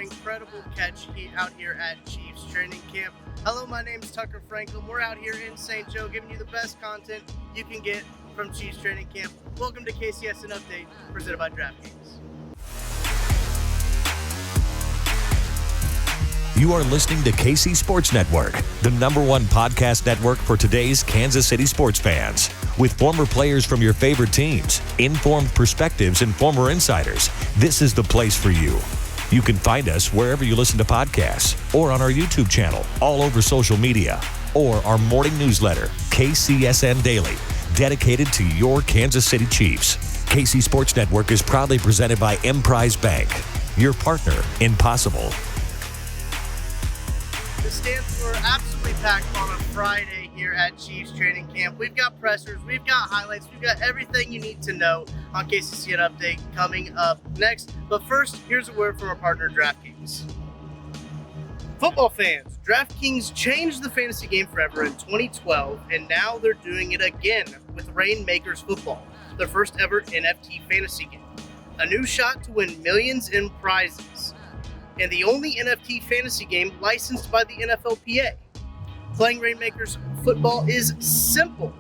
incredible catch out here at Chiefs training camp. Hello, my name's Tucker Franklin. We're out here in St. Joe giving you the best content you can get from Chiefs training camp. Welcome to KCSN Update, presented by DraftKings. You are listening to KC Sports Network, the #1 podcast network for today's Kansas City sports fans. With former players from your favorite teams, informed perspectives, and former insiders, this is the place for you. You can find us wherever you listen to podcasts or on our YouTube channel, all over social media, or our morning newsletter, KCSN Daily, dedicated to your Kansas City Chiefs. KC Sports Network is proudly presented by Emprise Bank, your partner in possible. The stands were absolutely packed on a Friday here at Chiefs training camp. We've got pressers, we've got highlights, we've got everything you need to know on KCSN Update coming up next. But first, here's a word from our partner, DraftKings. Football fans, DraftKings changed the fantasy game forever in 2012, and now they're doing it again with Rainmakers Football, their first ever NFT fantasy game. A new shot to win millions in prizes, and the only NFT fantasy game licensed by the NFLPA. Playing Rainmakers Football is simple.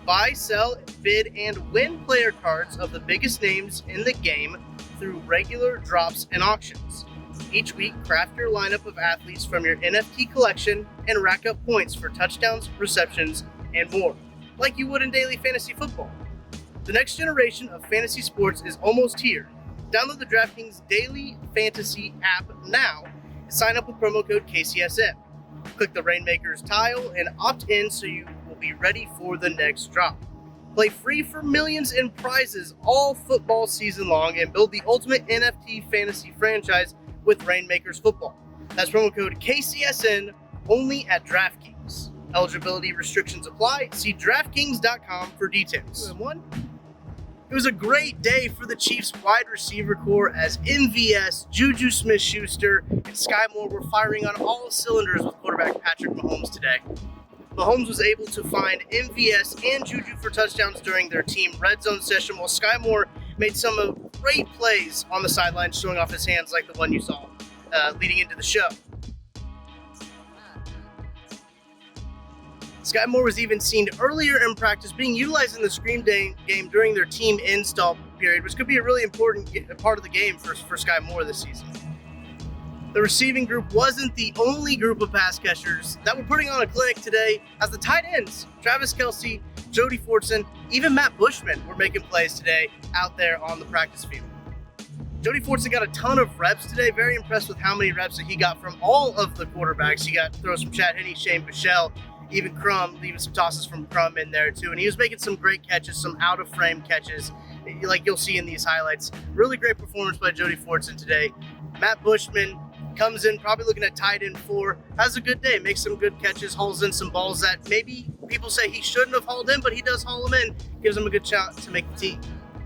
Buy, sell, bid, and win player cards of the biggest names in the game through regular drops and auctions. Each week, craft your lineup of athletes from your NFT collection and rack up points for touchdowns, receptions, and more, like you would in daily fantasy football. The next generation of fantasy sports is almost here. Download the DraftKings Daily Fantasy app now and sign up with promo code KCSN. Click the Rainmakers tile and opt in so you will be ready for the next drop. Play free for millions in prizes all football season long and build the ultimate NFT fantasy franchise with Rainmakers Football. That's promo code KCSN only at DraftKings. Eligibility restrictions apply. See DraftKings.com for details. It was a great day for the Chiefs wide receiver core as MVS, Juju Smith-Schuster, and Sky Moore were firing on all cylinders with quarterback Patrick Mahomes today. Mahomes was able to find MVS and Juju for touchdowns during their team red zone session, while Sky Moore made some great plays on the sidelines, showing off his hands like the one you saw leading into the show. Sky Moore was even seen earlier in practice being utilized in the screen game during their team install period, which could be a really important part of the game for Sky Moore this season. The receiving group wasn't the only group of pass catchers that were putting on a clinic today, as the tight ends, Travis Kelce, Jody Fortson, even Matt Bushman were making plays today out there on the practice field. Jody Fortson got a ton of reps today. Very impressed with how many reps that he got from all of the quarterbacks. He got throws from Chad Henne, Shane Buechele, even some tosses from Crum in there too. And he was making some great catches, some out-of-frame catches, like you'll see in these highlights. Really great performance by Jody Fortson today. Matt Bushman comes in probably looking at tight end 4, has a good day, makes some good catches, hauls in some balls that maybe people say he shouldn't have hauled in, but he does haul them in, gives him a good shot to make the team.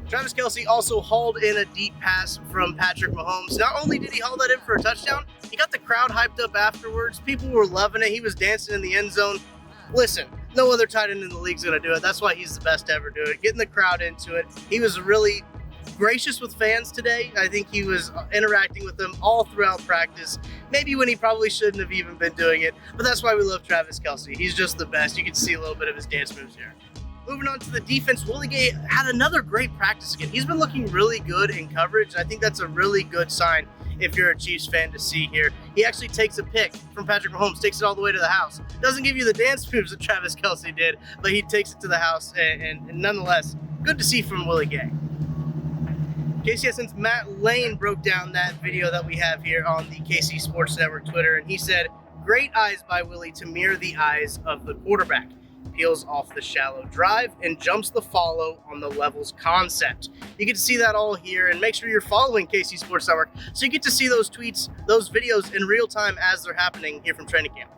Travis Kelce also hauled in a deep pass from Patrick Mahomes. Not only did he haul that in for a touchdown, he got the crowd hyped up afterwards. People were loving it. He was dancing in the end zone. Listen, no other tight end in the league's going to do it. That's why he's the best to ever do it. Getting the crowd into it. He was really gracious with fans today. I think he was interacting with them all throughout practice, maybe when he probably shouldn't have even been doing it, but that's why we love Travis Kelce. He's just the best. You can see a little bit of his dance moves here. Moving on to the defense, Willie Gay had another great practice again. He's been looking really good in coverage. I think that's a really good sign if you're a Chiefs fan to see here. He actually takes a pick from Patrick Mahomes, takes it all the way to the house. Doesn't give you the dance moves that Travis Kelce did, but he takes it to the house, and nonetheless, good to see from Willie Gay. KCSN's Matt Lane broke down that video that we have here on the KC Sports Network Twitter, and he said, "Great eyes by Willie to mirror the eyes of the quarterback. Peels off the shallow drive and jumps the follow on the levels concept." You get to see that all here, and make sure you're following KC Sports Network so you get to see those tweets, those videos in real time as they're happening here from training camp.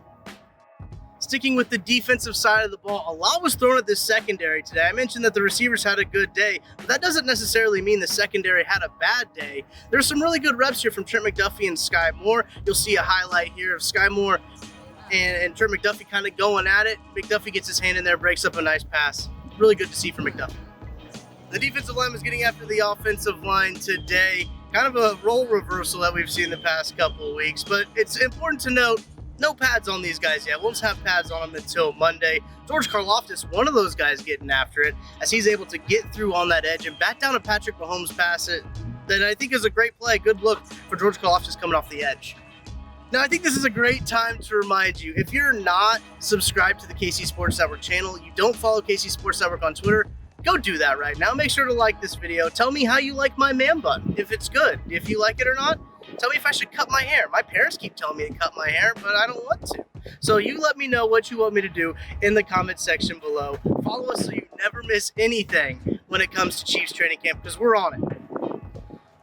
Sticking with the defensive side of the ball, a lot was thrown at this secondary today. I mentioned that the receivers had a good day, but that doesn't necessarily mean the secondary had a bad day. There's some really good reps here from Trent McDuffie and Sky Moore. You'll see a highlight here of Sky Moore and Trent McDuffie kind of going at it. McDuffie gets his hand in there, breaks up a nice pass. Really good to see from McDuffie. The defensive line was getting after the offensive line today. Kind of a role reversal that we've seen the past couple of weeks, but it's important to note, no pads on these guys yet. Won't have pads on them until Monday. George Karlaftis, one of those guys getting after it, as he's able to get through on that edge and bat down a Patrick Mahomes pass that I think is a great play. Good look for George Karlaftis coming off the edge. Now, I think this is a great time to remind you, if you're not subscribed to the KC Sports Network channel, you don't follow KC Sports Network on Twitter, go do that right now. Make sure to like this video. Tell me how you like my man bun, if it's good. If you like it or not, tell me if I should cut my hair. My parents keep telling me to cut my hair, but I don't want to. So you let me know what you want me to do in the comment section below. Follow us so you never miss anything when it comes to Chiefs training camp, because we're on it.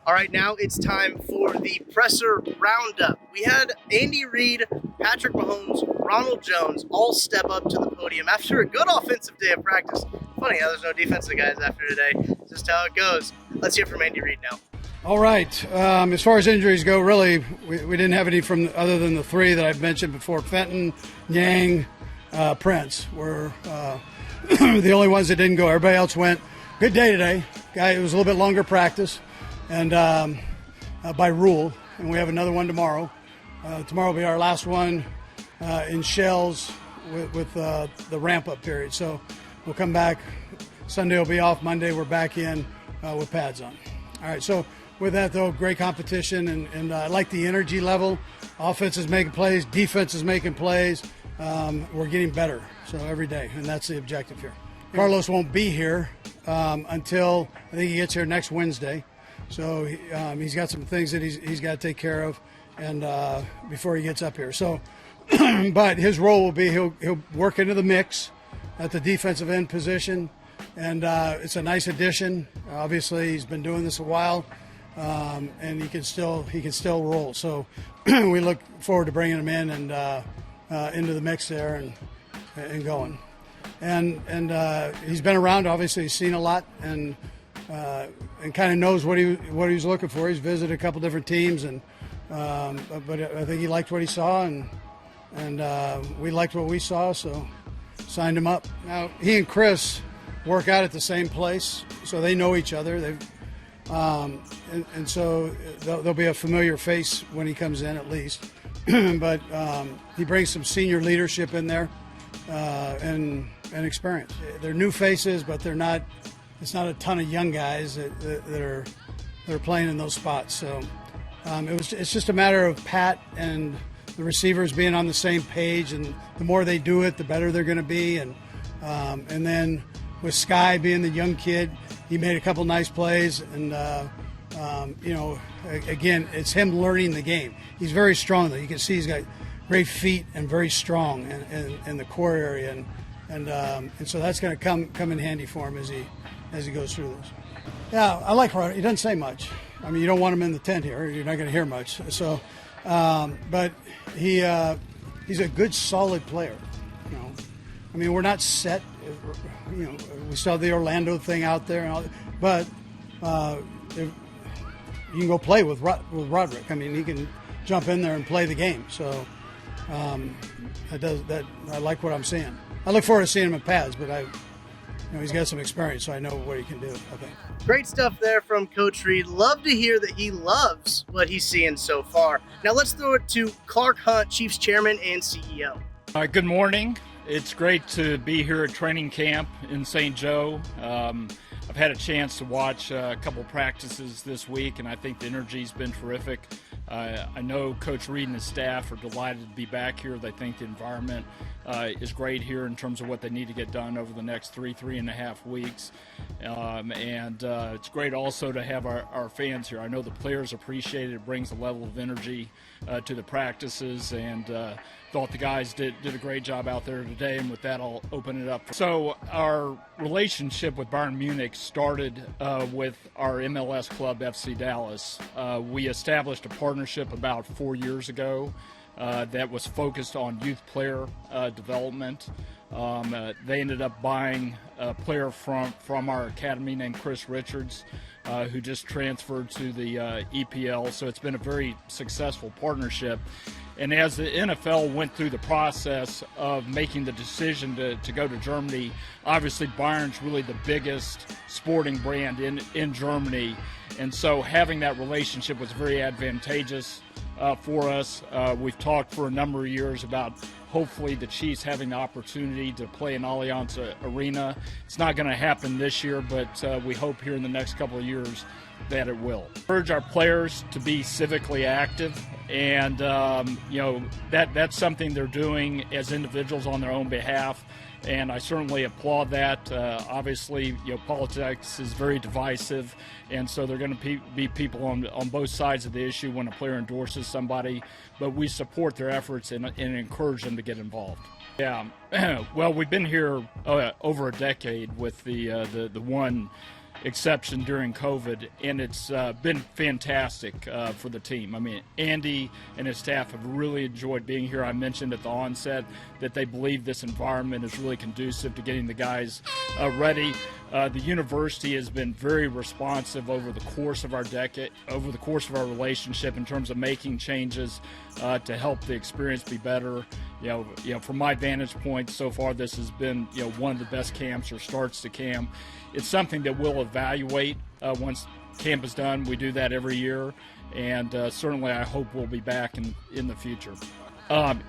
All right, now it's time for the presser roundup. We had Andy Reid, Patrick Mahomes, Ronald Jones all step up to the podium after a good offensive day of practice. Funny how there's no defensive guys after today. It's just how it goes. Let's hear from Andy Reid now. All right. As far as injuries go, really, we didn't have any from other than the three that I've mentioned before. Fenton, Yang, Prince were the only ones that didn't go. Everybody else went. Good day today. It was a little bit longer practice, and by rule. And we have another one tomorrow. Tomorrow will be our last one in Shells with the ramp-up period. So we'll come back. Sunday will be off. Monday we're back in with pads on. All right, so with that, though, great competition, and I like the energy level. Offense is making plays. Defense is making plays. We're getting better, so every day, and that's the objective here. Carlos won't be here until I think he gets here next Wednesday. So he's got some things that he's got to take care of, and before he gets up here. So, but his role will be he'll work into the mix at the defensive end position, and it's a nice addition. Obviously, he's been doing this a while, and he can still roll. So we look forward to bringing him in and into the mix there and going. And he's been around. Obviously, he's seen a lot and kind of knows what he was looking for. He's visited a couple different teams, but I think he liked what he saw, and we liked what we saw, so signed him up. Now he and Chris work out at the same place, so they know each other. And so there'll be a familiar face when he comes in, at least. But he brings some senior leadership in there and experience. They're new faces, but they're not. It's not a ton of young guys that are playing in those spots. So it's just a matter of Pat and the receivers being on the same page, and the more they do it, the better they're going to be. And then with Sky being the young kid, he made a couple nice plays, and again, it's him learning the game. He's very strong, though. You can see he's got great feet and very strong in the core area, and so that's going to come in handy for him as he goes through this. Yeah, I like Ronald. He doesn't say much. I mean, you don't want him in the tent here. You're not going to hear much. So, but he's a good, solid player. I mean, we're not set. We saw the Orlando thing out there, and all, but you can go play with Roderick. I mean, he can jump in there and play the game. So I like what I'm seeing. I look forward to seeing him in pads, but he's got some experience, so I know what he can do, I think. Great stuff there from Coach Reid. Love to hear that he loves what he's seeing so far. Now let's throw it to Clark Hunt, Chiefs Chairman and CEO. Good morning. It's great to be here at training camp in St. Joe. I've had a chance to watch a couple practices this week, and I think the energy's been terrific. I know Coach Reid and his staff are delighted to be back here. They think the environment is great here in terms of what they need to get done over the next three and a half weeks. And it's great also to have our fans here. I know the players appreciate it. It brings a level of energy to the practices, and thought the guys did a great job out there today. And with that, I'll open it up. So our relationship with Bayern Munich started with our MLS club, FC Dallas. We established a partnership about 4 years ago that was focused on youth player development. They ended up buying a player from our academy named Chris Richards, who just transferred to the EPL. So it's been a very successful partnership. And as the NFL went through the process of making the decision to go to Germany, obviously Bayern's really the biggest sporting brand in Germany. And so having that relationship was very advantageous for us. We've talked for a number of years about hopefully the Chiefs having the opportunity to play in Allianz Arena. It's not going to happen this year, but we hope here in the next couple of years that it will. Urge our players to be civically active, and that's something they're doing as individuals on their own behalf, and I certainly applaud that. Obviously, politics is very divisive, and so they're going to be people on both sides of the issue when a player endorses somebody, but we support their efforts and encourage them to get involved. Yeah, well, we've been here over a decade with the one exception during COVID, and it's been fantastic for the team. I mean, Andy and his staff have really enjoyed being here. I mentioned at the onset that they believe this environment is really conducive to getting the guys ready. The university has been very responsive over the course of our relationship in terms of making changes to help the experience be better. From my vantage point so far, this has been one of the best camps or starts to camp. It's something that we'll evaluate once camp is done. We do that every year, and certainly I hope we'll be back in the future.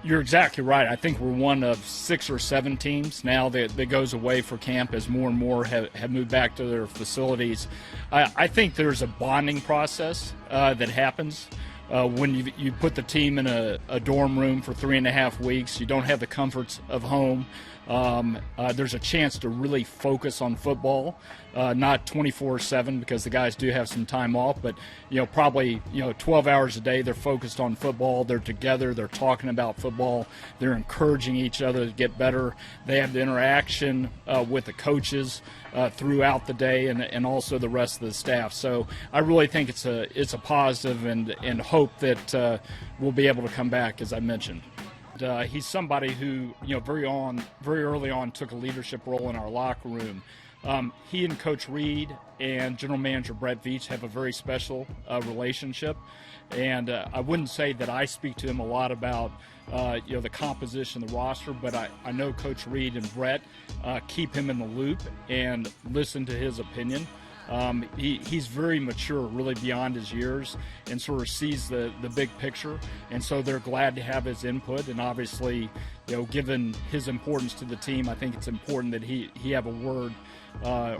You're exactly right. I think we're one of 6 or 7 teams now that goes away for camp as more and more have moved back to their facilities. I think there's a bonding process that happens when you put the team in a dorm room for 3.5 weeks. You don't have the comforts of home. There's a chance to really focus on football, not 24/7 because the guys do have some time off, but probably 12 hours a day they're focused on football. They're together, they're talking about football, they're encouraging each other to get better. They have the interaction with the coaches throughout the day and also the rest of the staff. So I really think it's a positive and hope that we'll be able to come back, as I mentioned. He's somebody who, very early on took a leadership role in our locker room. He and Coach Reid and General Manager Brett Veach have a very special relationship, and I wouldn't say that I speak to him a lot about the composition of the roster, but I know Coach Reid and Brett keep him in the loop and listen to his opinion. He's very mature, really beyond his years, and sort of sees the big picture, and so they're glad to have his input. And obviously, given his importance to the team, I think it's important that he have a word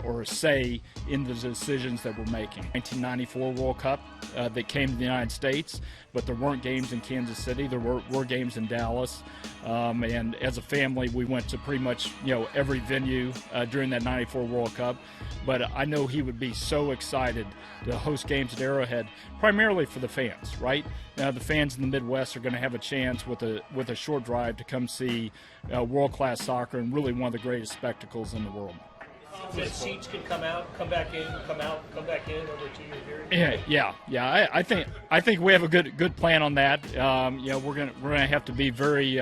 or a say in the decisions that we're making. 1994 World Cup that came to the United States, but there weren't games in Kansas City. There were games in Dallas, and as a family, we went to pretty much every venue during that 94 World Cup. But I know he would be so excited to host games at Arrowhead, primarily for the fans, right? The fans in the Midwest are going to have a chance with a short drive to come see world-class soccer and really one of the greatest spectacles in the world. That seats can come out, come back in, come out, come back in over a 2-year period. Yeah. I think we have a good plan on that. We're gonna have to be very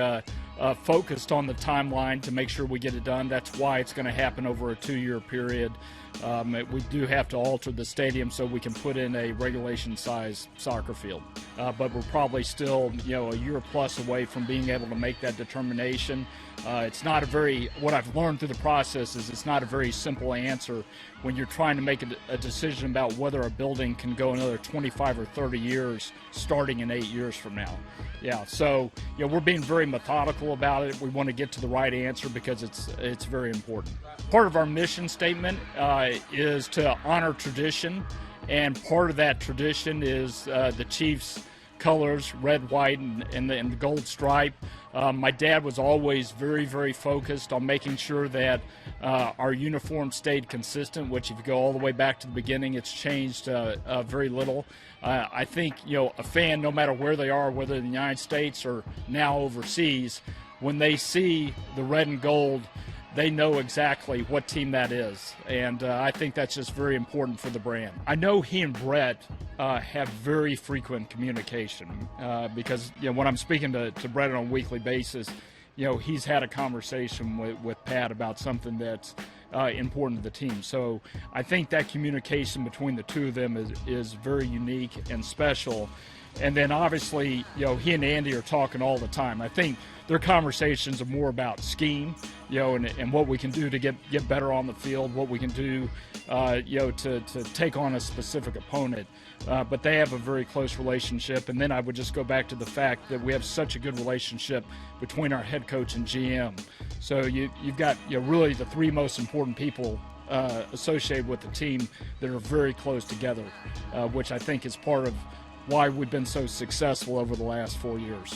focused on the timeline to make sure we get it done. That's why it's going to happen over a 2-year period. We do have to alter the stadium so we can put in a regulation-size soccer field. But we're probably still, a year plus away from being able to make that determination. It's not what I've learned through the process is it's not a very simple answer when you're trying to make a decision about whether a building can go another 25 or 30 years starting in 8 years from now. Yeah, so we're being very methodical about it. We want to get to the right answer because it's very important. Part of our mission statement is to honor tradition, and part of that tradition is the Chiefs' colors, red, white, and the gold stripe. My dad was always very, very focused on making sure that our uniform stayed consistent, which if you go all the way back to the beginning, it's changed very little. I think, a fan, no matter where they are, whether in the United States or now overseas, when they see the red and gold, they know exactly what team that is. And I think that's just very important for the brand. I know he and Brett have very frequent communication because, when I'm speaking to Brett on a weekly basis, he's had a conversation with Pat about something that's important to the team. So I think that communication between the two of them is very unique and special. And then obviously, he and Andy are talking all the time. I think their conversations are more about scheme, and what we can do to get better on the field, what we can do, to take on a specific opponent. But they have a very close relationship. And then I would just go back to the fact that we have such a good relationship between our head coach and GM. So you've got really the three most important people associated with the team that are very close together, which I think is part of why we've been so successful over the last 4 years.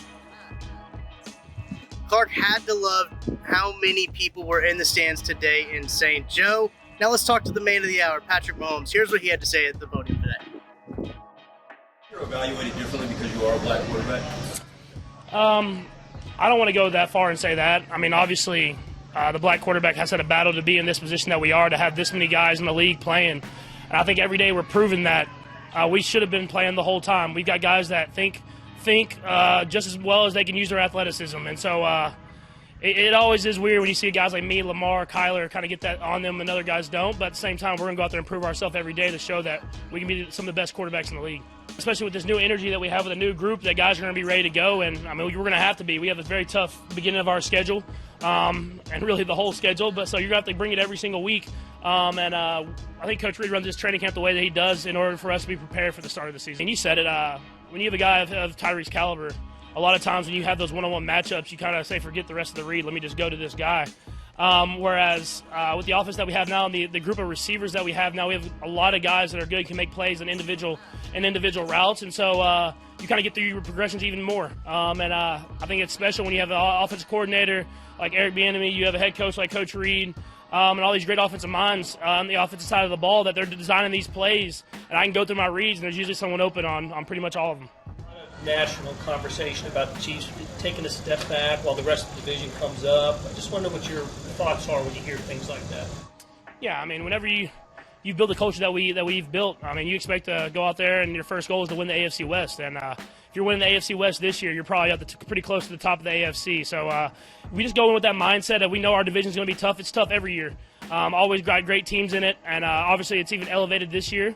Clark had to love how many people were in the stands today in St. Joe. Now let's talk to the man of the hour, Patrick Mahomes. Here's what he had to say at the podium today. You're evaluated differently because you are a black quarterback? I don't want to go that far and say that. I mean, obviously, the black quarterback has had a battle to be in this position that we are, to have this many guys in the league playing. And I think every day we're proving that we should have been playing the whole time. We've got guys that think just as well as they can use their athleticism. And so it always is weird when you see guys like me, Lamar, Kyler kind of get that on them and other guys don't. But at the same time, we're going to go out there and prove ourselves every day to show that we can be some of the best quarterbacks in the league. Especially with this new energy that we have with a new group, that guys are going to be ready to go. And, I mean, we're going to have to be. We have a very tough beginning of our schedule, and really the whole schedule. But so you're going to have to bring it every single week. I think Coach Reid runs this training camp the way that he does in order for us to be prepared for the start of the season. And you said it, when you have a guy of Tyreek's caliber, a lot of times when you have those one-on-one matchups, you kind of say, forget the rest of the read, let me just go to this guy. Whereas with the offense that we have now and the group of receivers that we have now, we have a lot of guys that are good, can make plays in individual routes. And so you kind of get through your progressions even more. I think it's special when you have an offensive coordinator like Eric Bieniemy, you have a head coach like Coach Reid, and all these great offensive minds on the offensive side of the ball that they're designing these plays. And I can go through my reads, and there's usually someone open on pretty much all of them. National conversation about the Chiefs taking a step back while the rest of the division comes up. I just wonder what your thoughts are when you hear things like that. Yeah, I mean, whenever you build a culture that we've built, I mean, you expect to go out there and your first goal is to win the AFC West. And if you're winning the AFC West this year, you're probably pretty close to the top of the AFC. So we just go in with that mindset that we know our division's going to be tough. It's tough every year. Always got great teams in it, and obviously it's even elevated this year.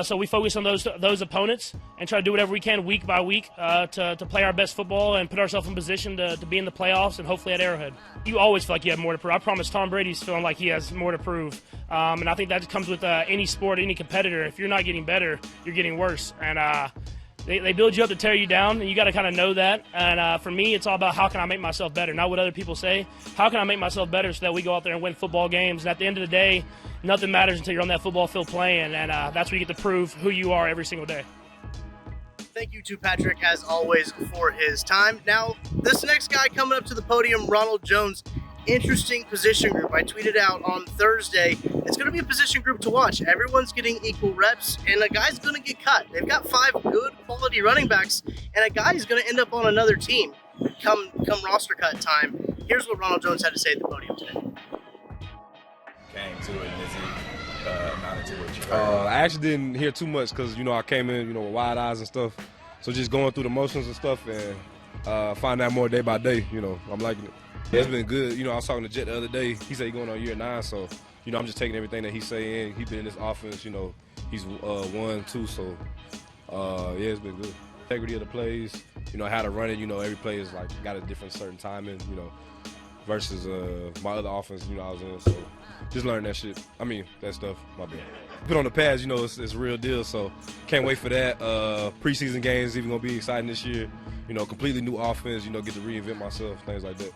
So we focus on those opponents and try to do whatever we can week by week to play our best football and put ourselves in position to be in the playoffs and hopefully at Arrowhead. You always feel like you have more to prove. I promise Tom Brady's feeling like he has more to prove. And I think that comes with any sport, any competitor. If you're not getting better, you're getting worse. And they build you up to tear you down, and you got to kind of know that. And for me, it's all about how can I make myself better, not what other people say. How can I make myself better so that we go out there and win football games? And at the end of the day, nothing matters until you're on that football field playing, and that's where you get to prove who you are every single day. Thank you to Patrick, as always, for his time. Now, this next guy coming up to the podium, Ronald Jones, interesting position group. I tweeted out on Thursday, it's going to be a position group to watch. Everyone's getting equal reps, and a guy's going to get cut. They've got 5 good quality running backs, and a guy is going to end up on another team come roster cut time. Here's what Ronald Jones had to say at the podium today. Came to it, and is it amounted to what you heard? I actually didn't hear too much because, I came in, with wide eyes and stuff. So just going through the motions and stuff and find out more day by day, I'm liking it. Yeah, it's been good. I was talking to Jet the other day. He said he's going on year 9, so, I'm just taking everything that he's saying. He's been in this offense, he's won too, so, yeah, it's been good. Integrity of the plays, how to run it, every play is got a different certain timing, versus my other offense, I was in, so just learn that shit. That stuff, my bad. Put on the pads, it's a real deal, so can't wait for that. Preseason games even going to be exciting this year. Completely new offense, get to reinvent myself, things like that.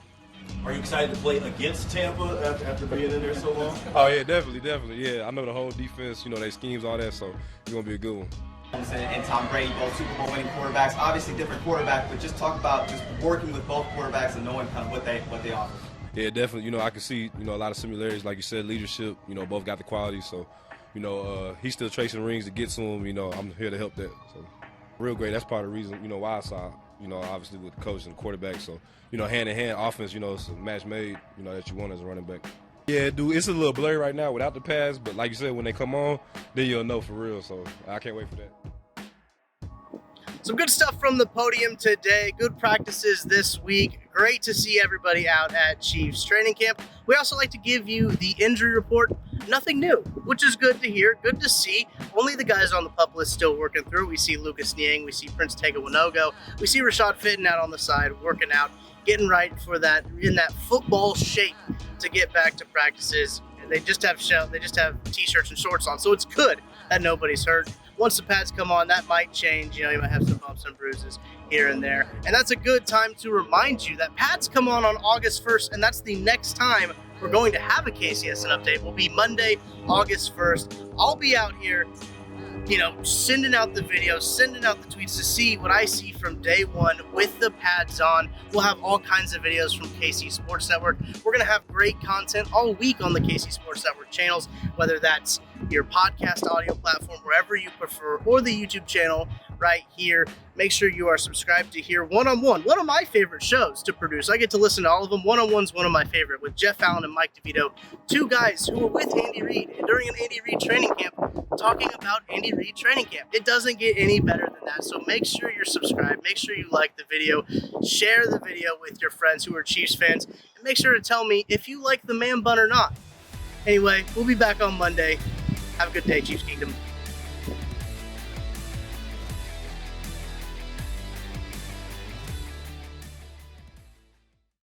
Are you excited to play against Tampa after being in there so long? Oh, yeah, definitely, yeah. I know the whole defense, their schemes, all that, so it's going to be a good one. And Tom Brady, both Super Bowl winning quarterbacks, obviously different quarterbacks, but just talk about just working with both quarterbacks and knowing kind of what they offer. Yeah, definitely. I can see, a lot of similarities. Like you said, leadership, both got the quality. So, he's still chasing rings to get to him. I'm here to help that. So, real great. That's part of the reason, why I saw, obviously with the coach and the quarterback. So, hand-in-hand offense, it's a match made, that you want as a running back. Yeah, dude, it's a little blurry right now without the pass. But like you said, when they come on, then you'll know for real. So, I can't wait for that. Some good stuff from the podium today. Good practices this week. Great to see everybody out at Chiefs training camp. We also like to give you the injury report. nothing new, which is good to hear, good to see. Only the guys on the PUP list still working through. We see Lucas Niang, we see Prince Tega Winogo, we see Rashad Fitton out on the side, working out, getting right for that, in that football shape to get back to practices. They just have t-shirts and shorts on, so it's good that nobody's hurt. Once the pads come on, that might change. You might have some bumps and bruises here and there. And that's a good time to remind you that pads come on August 1st, and that's the next time we're going to have a KCSN update. Will be Monday, August 1st. I'll be out here, sending out the videos, sending out the tweets to see what I see from day one with the pads on. We'll have all kinds of videos from KC Sports Network. We're going to have great content all week on the KC Sports Network channels, whether that's your podcast audio platform, wherever you prefer, or the YouTube channel right here. Make sure you are subscribed to hear One-on-One, one of my favorite shows to produce. I get to listen to all of them. One-on-One's one of my favorite, with Jeff Allen and Mike DeVito, two guys who were with Andy Reid during an Andy Reid training camp, talking about Andy Reid training camp. It doesn't get any better than that, so make sure you're subscribed. Make sure you like the video. Share the video with your friends who are Chiefs fans, and make sure to tell me if you like the man bun or not. Anyway, we'll be back on Monday. Have a good day, Chiefs Kingdom.